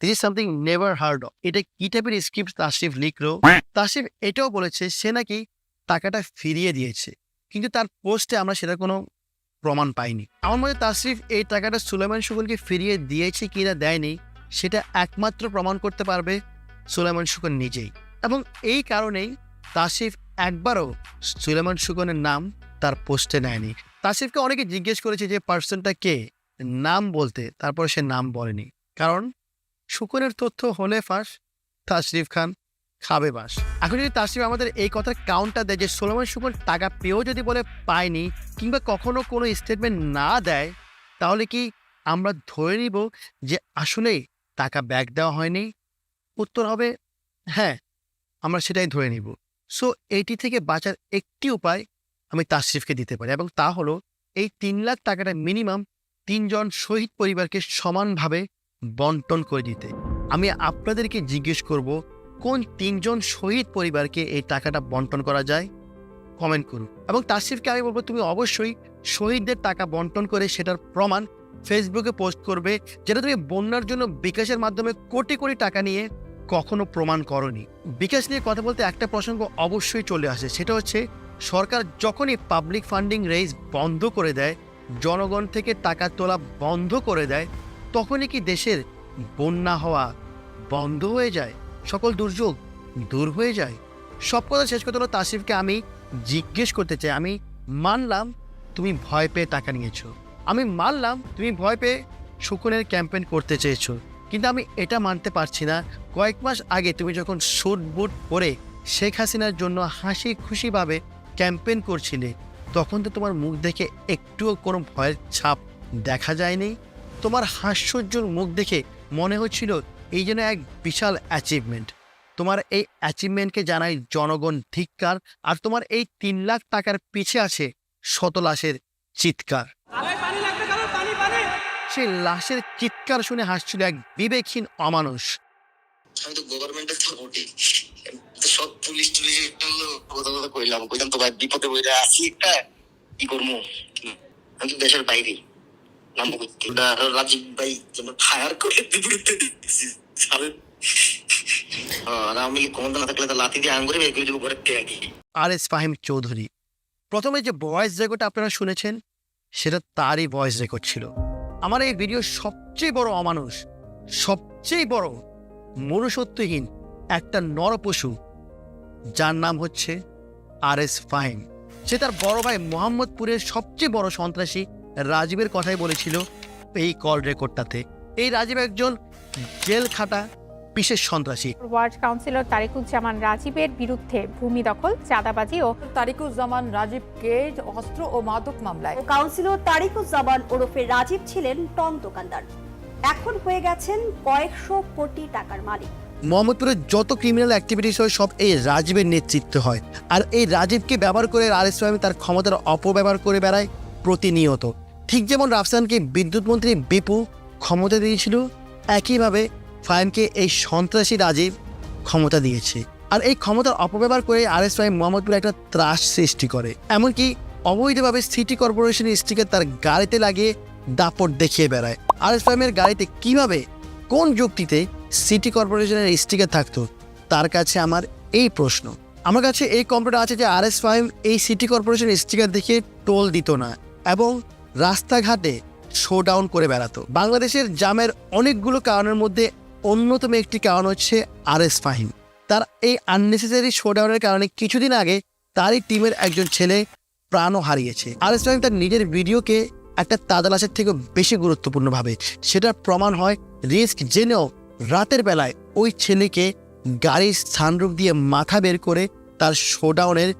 This is something never heard of. এটা কি টাইপের স্ক্রিপ্ট তাশরিফ লিখলো? তাশরিফ এটাও বলেছে সে নাকি টাকাটা ফিরিয়ে দিয়েছে, কিন্তু তার পোস্টে আমরা সেটা কোনো প্রমাণ পাইনি। আমার মতে তাশরিফ এই টাকাটা সুলেমান সুগনকে ফিরিয়ে দিয়েছে কিনা দেয়নি সেটা একমাত্র প্রমাণ করতে পারবে সুলেমান সুগন নিজেই, এবং এই কারণেই তাশরিফ একবারও সুলেমান সুগনের নাম তার পোস্টে নেয়নি। তাশরিফকে অনেকে জিজ্ঞেস করেছে যে পার্সনটা কে, নাম বলতে, তারপর সে নাম বলেনি, কারণ সুকনের তথ্য হলে ফাঁস, তাশরিফ খান খাবে বাস। এখন যদি তাশরিফ আমাদের এই কথার কাউন্টার দেয় যে সুলেমান সুগন টাকা পেয়েও যদি বলে পায়নি কিংবা কখনো কোনো স্টেটমেন্ট না দেয়, তাহলে কি আমরা ধরে নিব যে আসলেই টাকা ব্যাক দেওয়া হয়নি? উত্তর হবে হ্যাঁ, আমরা সেটাই ধরে নিব। সো এইটি থেকে বাঁচার একটি উপায় আমি তাশরিফকে দিতে পারি, এবং তা হলো এই 3 লাখ টাকাটা মিনিমাম 3 জন শহীদ পরিবারকে সমানভাবে বন্টন করে দিতে। আমি আপনাদেরকে জিজ্ঞেস করব কোন 3 জন শহীদ পরিবারকে এই টাকাটা বন্টন করা যায়, কমেন্ট করুন। এবং তাশরিফকে আমি বলবো তুমি অবশ্যই শহীদদের টাকা বন্টন করে সেটার প্রমাণ ফেসবুকে পোস্ট করবে, যেটা তুমি বন্যার জন্য বিকাশের মাধ্যমে কোটি কোটি টাকা নিয়ে কখনো প্রমাণ করনি। বিকাশ নিয়ে কথা বলতে একটা প্রসঙ্গ অবশ্যই চলে আসে, সেটা হচ্ছে সরকার যখনই পাবলিক ফান্ডিং রেইজ বন্ধ করে দেয়, জনগণ থেকে টাকা তোলা বন্ধ করে দেয়, তখনই কি দেশের বন্যা হওয়া বন্ধ হয়ে যায়, সকল দুর্যোগ দূর হয়ে যায়? সব কথা শেষ করতে হলো তাশরিফকে আমি জিজ্ঞেস করতে চাই, আমি মানলাম তুমি ভয় পেয়ে টাকা নিয়েছো, আমি মানলাম তুমি ভয় পেয়ে সুকনের ক্যাম্পেইন করতে চেয়েছো, কিন্তু আমি এটা মানতে পারছি না কয়েক মাস আগে তুমি যখন স্যুট বুট পরে শেখ হাসিনার জন্য হাসি খুশিভাবে ক্যাম্পেইন করছিলে, তখন তো তোমার মুখ দেখে একটুও কোনো ভয়ের ছাপ দেখা যায়নি। তোমার হাস্যোজ্জ্বল মুখ দেখে মনে হচ্ছিল এই যেন এক বিশাল অ্যাচিভমেন্ট। তোমার এই অ্যাচিভমেন্টকে জানাই জনগণ ধিক্কার, আর তোমার এই 3 লাখ টাকার পিছে আছে শত লাশের চিৎকার। সেই লাশের চিৎকার শুনে হাসছিল এক বিবেকহীন অমানুষ। আমি তো গভর্নমেন্টের সাপোর্টে সব পুলিশ কথা কইলাম তো ভাই বিপদে বইরা আছি একটা কি করবো, আমি তো দেশের বাইরে নাম রাজীব ভাই যেন ফায়ার করে বিপরীতে দিচ্ছি সালেন। আর আমি ক্ষমতা না থাকলে তো লাথি দিয়ে আঙ্গুরে বের করে দেবো ঘরের থেকে। আরএস ফাহিম চৌধুরী। প্রথমে যে ভয়েস রেকর্ডটা আপনারা শুনেছেন সেটা তারই ভয়েস রেকর্ড ছিল। আমার এই ভিডিও সবচেয়ে বড় অমানুষ, সবচেয়ে বড় মনুষ্যত্বহীন একটা নরপশু, যার নাম হচ্ছে আরএস ফাহিম। সে তার বড় ভাই মোহাম্মদপুরের সবচেয়ে বড় সন্ত্রাসী রাজীবের কথাই বলেছিল এই কল রেকর্ডটাতে। এই রাজীব একজন জেল খাটা বিশেষ সন্ত্রাসী। ওয়ার্ড কাউন্সিলর তারিকুজ্জামান রাজীবের বিরুদ্ধে ভূমি দখল, চাঁদাবাজি ও তারিকুজ্জামান রাজীবকে অস্ত্র ও মাদক মামলায়। কাউন্সিলর তারিকুজ্জামান ওরফে রাজীব ছিলেন টং দোকানদার, এখন হয়ে গেছেন কয়েকশো কোটি টাকার মালিক। মোহাম্মদপুরের যত ক্রিমিনাল অ্যাক্টিভিটিস হয় সব এই রাজীবের নেতৃত্বে হয়, আর এই রাজীবকে ব্যবহার করে আরএস ফাহিম তার ক্ষমতার অপব্যবহার করে বেড়ায় প্রতিনিয়ত। ঠিক যেমন রাফসানকে বিদ্যুৎ মন্ত্রী বিপু ক্ষমতা দিয়েছিল, একইভাবে ফাহিমকে এই সন্ত্রাসী রাজীব ক্ষমতা দিয়েছে। আর এই ক্ষমতার অপব্যবহার করে আরএস ফাহিম মোহাম্মদপুরে একটা ত্রাস সৃষ্টি করে, এমনকি অবৈধভাবে সিটি কর্পোরেশনের স্টিকার তার গাড়িতে লাগিয়ে দাপট দেখিয়ে বেড়ায়। আরএস ফাহিমের গাড়িতে কিভাবে, কোন যুক্তিতে সিটি কর্পোরেশনের স্টিকার থাকতো, তার কাছে আমার এই প্রশ্ন। আমার কাছে এই কম্পিউটার আছে যে আরএস ফাহিম এই সিটি কর্পোরেশনের স্টিকার দেখে টোল দিত না এবং রাস্তাঘাটে শোডাউন করে বেড়াতো। বাংলাদেশের জামের অনেকগুলো কারণের মধ্যে অন্যতম একটি কারণ হচ্ছে আরএস ফাহিম। তার এই আননেসেসারি শোডাউনের কারণে কিছুদিন আগে তারই টিমের একজন ছেলে প্রাণও হারিয়েছে। আরএস ফাহিম তার নিজের ভিডিওকে একটা তাজালাশের থেকে বেশি গুরুত্বপূর্ণ ভাবে। সেটার প্রমাণ হয় রিস্ক জেনেও রাতের বেলায় ওই ছেলেকে গাড়ির সানরুফ দিয়ে মাথা বের করে তার শোডাউনের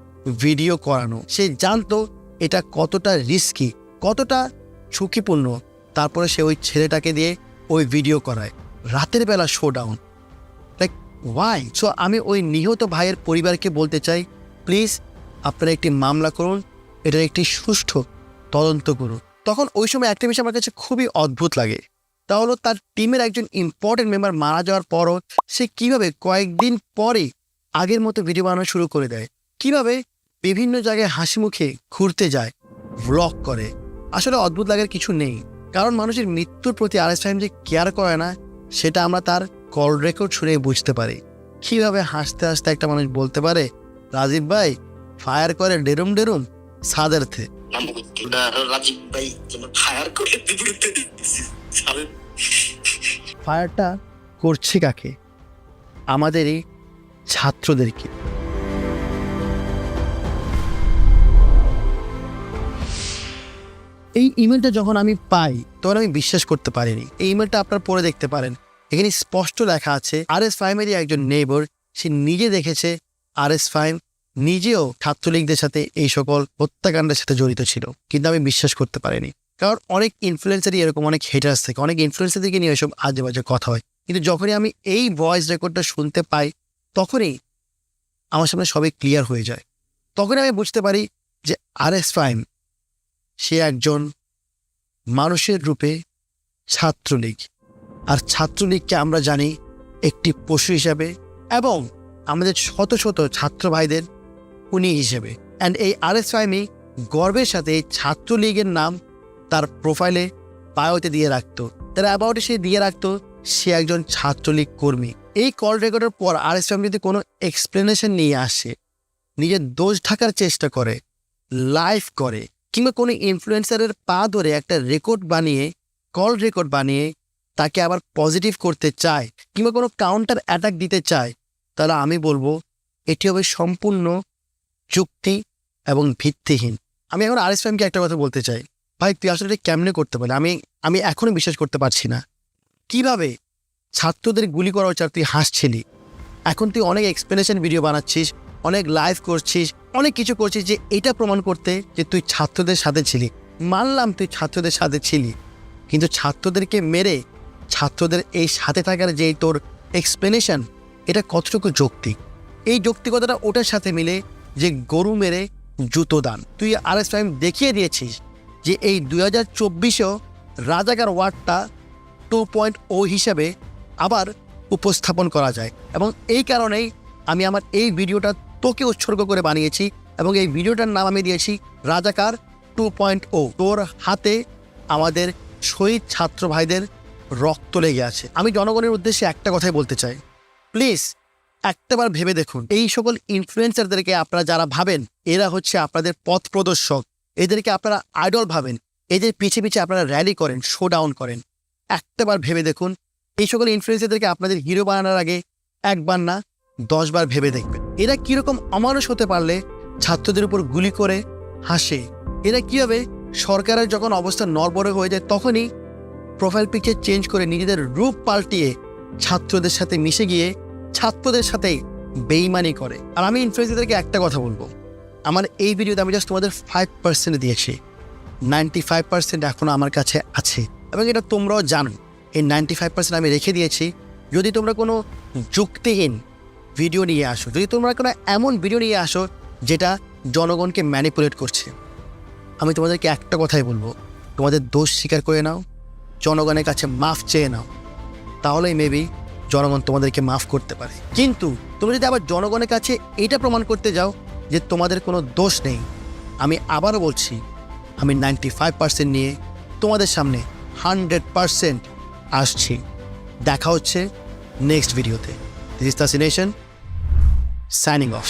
ভিডিও করানো। সে জানতো এটা কতটা রিস্কি, কতটা ঝুঁকিপূর্ণ, তারপরে সে ওই ছেলেটাকে দিয়ে ওই ভিডিও করায় রাতের বেলা শোডাউন। Like why? সো আমি ওই নিহত ভাইয়ের পরিবারকে বলতে চাই, প্লিজ আপনারা একটি মামলা করুন, এটার একটি সুষ্ঠু তদন্ত করুন। তখন ওই সময় একটা বিষয় আমার কাছে খুবই অদ্ভুত লাগে, তা হলো তার টিমের একজন ইম্পর্টেন্ট মেম্বার মারা যাওয়ার পরও সে কিভাবে কয়েকদিন পরে আগের মতো ভিডিও বানানো শুরু করে দেয়, কিভাবে বিভিন্ন জায়গায় হাসি মুখে ঘুরতে যায়, ভ্লগ করে। আসলে অদ্ভুত লাগার কিছু নেই, কারণ মানুষের মৃত্যুর প্রতি আরএস ফাহিম যে কেয়ার করে না সেটা আমরা তার কল রেকর্ড শুনে বুঝতে পারি। কিভাবে হাসতে হাসতে একটা মানুষ বলতে পারে রাজীব ভাই ফায়ার করে ডেরুম ডেরুম সাদার্থে। রাজীব ভাই যেন ফায়ার করে বিপরীতে দিচ্ছি সালেন। ফায়ারটা করছে কাকে? আমাদেরই ছাত্রদেরকে। এই ইমেলটা যখন আমি পাই তখন আমি বিশ্বাস করতে পারিনি। এই ইমেলটা আপনারা পড়ে দেখতে পারেন, এখানে স্পষ্ট লেখা আছে আরএস ফাহিমেরই একজন নেইবার, সে নিজে দেখেছে আরএস ফাহিম নিজেও ছাত্রলীগদের সাথে এই সকল হত্যাকাণ্ডের সাথে জড়িত ছিল, কিন্তু আমি বিশ্বাস করতে পারিনি। কারণ অনেক ইনফ্লুয়েন্সারই এরকম, অনেক হেটার্স থাকে, অনেক ইনফ্লুয়েন্সারদেরকে নিয়ে এসব আজে বাজে কথা হয়, কিন্তু যখনই আমি এই ভয়েস রেকর্ডটা শুনতে পাই তখনই আমার সামনে সবই ক্লিয়ার হয়ে যায়। তখনই আমি বুঝতে পারি যে আরএস ফাহিম সে একজন মানুষের রূপে ছাত্রলীগ, আর ছাত্রলীগকে আমরা জানি একটি পশু হিসাবে এবং আমাদের শত শত ছাত্র ভাইদের খুনি হিসেবে। অ্যান্ড এই আরএস ফাহিমই গর্বের সাথে এই ছাত্রলীগের নাম তার প্রোফাইলে বায়োতে দিয়ে রাখতো, তার অ্যাবাউটে সে দিয়ে রাখতো সে একজন ছাত্রলীগ কর্মী। এই কল রেকর্ডের পর আরএস ফাহিম যদি কোনো এক্সপ্লেনেশন নিয়ে আসে, নিজের দোষ ঢাকার চেষ্টা করে, লাইভ করে, কিংবা কোনো ইনফ্লুয়েন্সারের পা ধরে একটা রেকর্ড বানিয়ে, কল রেকর্ড বানিয়ে তাকে আবার পজিটিভ করতে চায়, কিংবা কোনো কাউন্টার অ্যাটাক দিতে চায়, তাহলে আমি বলবো এটি হবে সম্পূর্ণ যুক্তি এবং ভিত্তিহীন। আমি এখন আরএস ফাহিমকে একটা কথা বলতে চাই, ভাই তুই আসলে কেমনে করতে পারলি? আমি এখনো বিশ্বাস করতে পারছি না কিভাবে ছাত্রদের গুলি করা হচ্ছে আর তুই হাসছিলি। এখন তুই অনেক এক্সপ্লেনেশন ভিডিও বানাচ্ছিস, অনেক লাইভ করছিস, অনেক কিছু করছিস যে এটা প্রমাণ করতে যে তুই ছাত্রদের সাথে ছিলি। মানলাম তুই ছাত্রদের সাথে ছিলি, কিন্তু ছাত্রদেরকে মেরে ছাত্রদের এই সাথে থাকার যেই তোর এক্সপ্লেনেশন, এটা কতটুকু যৌক্তিক? এই যৌক্তিকতাটা ওটার সাথে মিলে যে গরু মেরে জুতো দান। তুই আরএস ফাহিম দেখিয়ে দিয়েছিস যে এই 2024-এও রাজাকার ওয়ার্ডটা 2.0 হিসাবে আবার উপস্থাপন করা যায়, এবং এই কারণেই আমি আমার এই ভিডিওটা তোকে উৎসর্গ করে বানিয়েছি এবং এই ভিডিওটার নাম আমি দিয়েছি রাজাকার 2.0। তোর হাতে আমাদের শহীদ ছাত্র ভাইদের রক্ত লেগে আছে। আমি জনগণের উদ্দেশ্যে একটা কথাই বলতে চাই, প্লিজ একটাবার ভেবে দেখুন, এই সকল ইনফ্লুয়েন্সারদেরকে আপনারা যারা ভাবেন এরা হচ্ছে আপনাদের পথ প্রদর্শক, এদেরকে আপনারা আইডল ভাবেন, এদের পিছে পিছে আপনারা র্যালি করেন, শো ডাউন করেন, একটাবার ভেবে দেখুন এই সকল ইনফ্লুয়েন্সারদেরকে আপনাদের হিরো বানানোর আগে একবার না 10 বার ভেবে দেখবেন। এরা কীরকম অমানুষ হতে পারলে ছাত্রদের উপর গুলি করে হাসে। এরা কীভাবে সরকারের যখন অবস্থা নড়বড়ে হয়ে যায় তখনই প্রোফাইল পিকচার চেঞ্জ করে নিজেদের রূপ পাল্টিয়ে ছাত্রদের সাথে মিশে গিয়ে ছাত্রদের সাথেই বেইমানি করে। আর আমি ইনফ্লুয়েন্সারদেরকে একটা কথা বলবো, আমার এই ভিডিওতে আমি জাস্ট তোমাদের 5% দিয়েছি, 95% এখনও আমার কাছে আছে এবং এটা তোমরাও জানো। এই 95% আমি রেখে দিয়েছি। যদি তোমরা কোনো যুক্তিহীন ভিডিও নিয়ে আসো, যদি তোমরা কোনো এমন ভিডিও নিয়ে আসো যেটা জনগণকে ম্যানিপুলেট করছে, আমি তোমাদেরকে একটা কথাই বলবো, তোমাদের দোষ স্বীকার করে নাও, জনগণের কাছে মাফ চেয়ে নাও, তাহলেই মেবি জনগণ তোমাদেরকে মাফ করতে পারে। কিন্তু তোমরা যদি আবার জনগণের কাছে এটা প্রমাণ করতে যাও যে তোমাদের কোনো দোষ নেই, আমি আবারও বলছি, আমি 95% নিয়ে তোমাদের সামনে 100% আসছি। দেখা হচ্ছে নেক্সট ভিডিওতে। This is Tashi nation, signing off.